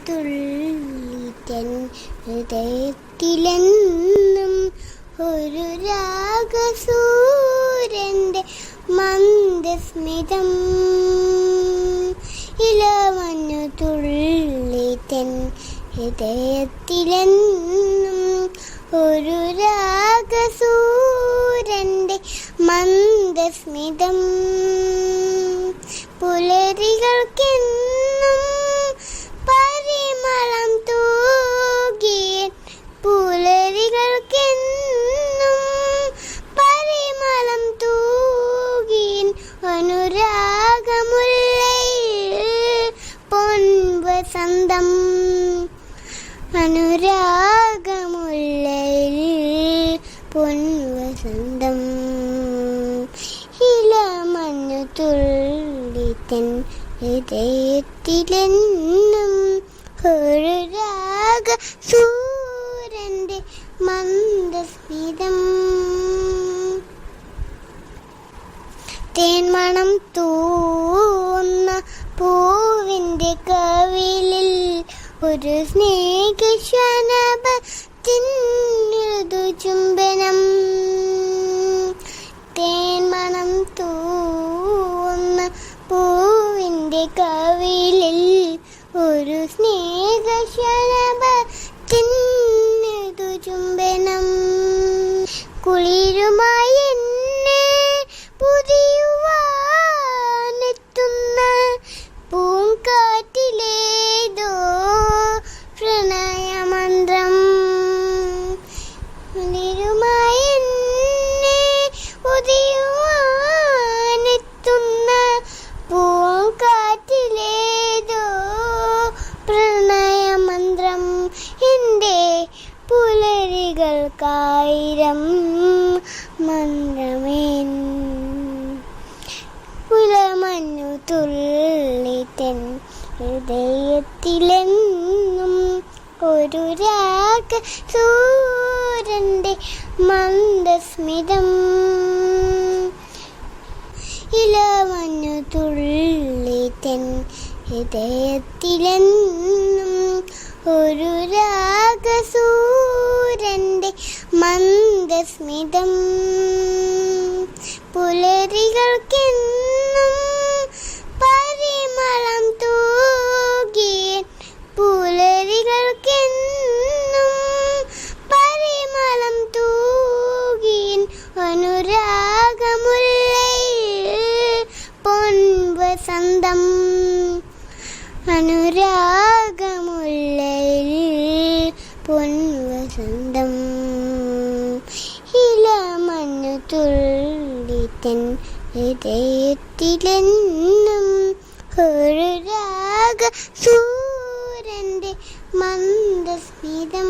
തുള്ളിത്തൻ ഹൃദയത്തിലെന്നും ഒരു രാഗസൂര്യന്റെ മന്ദസ്മിതം. ഇളമഞ്ഞു തുള്ളിത്തൻ ഹൃദയത്തിലെന്നും ഒരു രാഗസൂര്യന്റെ മന്ദസ്മിതം. പുലരികൾക്കെന്നും പരിമളം തൂകിയ പുലരികൾക്കെന്നും പരിമളം തൂകിയ അനുരാഗമുല്ലയിൽ പൊൻവസന്തം. അനുരാഗമുല്ലയിൽ പൊൻവസന്തം. ഇളമഞ്ഞു തുള്ളിത്തൻ ഹൃദയത്തിലെന്നും ഒരു രാഗസൂര്യന്റെ മന്ദസ്മിതം. തേന്മണം തൂന്ന പൂവിന്റെ കവിളിൽ ഒരു സ്നേഹശനഭത്തിൻ മൃദുചുംബനം. തേന്മണം തൂന്ന പൂവിന്റെ കവിളിൽ ഒരു സ്നേഹശനഭത്തിൻ മൃദുചുംബനം. കുളിരുമായി എന്നെ പുതിയുവാനെത്തുന്ന പൂങ്കാറ്റിലേതോ പ്രണയമന്ത്രം. കുളിരുമായി എന്നെ പുതിയുവാനെത്തുന്ന പൂങ്കാറ്റിലേതോ പ്രണയമന്ത്രം. എൻ്റെ പുലരികൾക്കായിരം മന്ത്രമേൻ. ഇളമഞ്ഞു തുള്ളിത്തൻ ഹൃദയത്തിലെന്നും ഒരു രാഗസൂര്യന്റെ മന്ദസ്മിതം. ഇളമഞ്ഞു തുള്ളിത്തൻ ഹൃദയത്തിലെന്നും ഒരു രാഗസൂര്യന്റെ മന്ദസ്മിതം. പുലരികൾക്കെന്നും പരിമളം തൂകിയ പുലരികൾക്കെന്നും പരിമളം തൂകിയ അനുരാഗമുല്ലയിൽ പൊൻവസന്തം. അനുരാഗമുല്ലയിൽ പൊൻവസന്തം. ഇളമഞ്ഞു തുള്ളിത്തൻ ഹൃദയത്തിലെന്നും ഒരു രാഗസൂര്യന്റെ മന്ദസ്മിതം.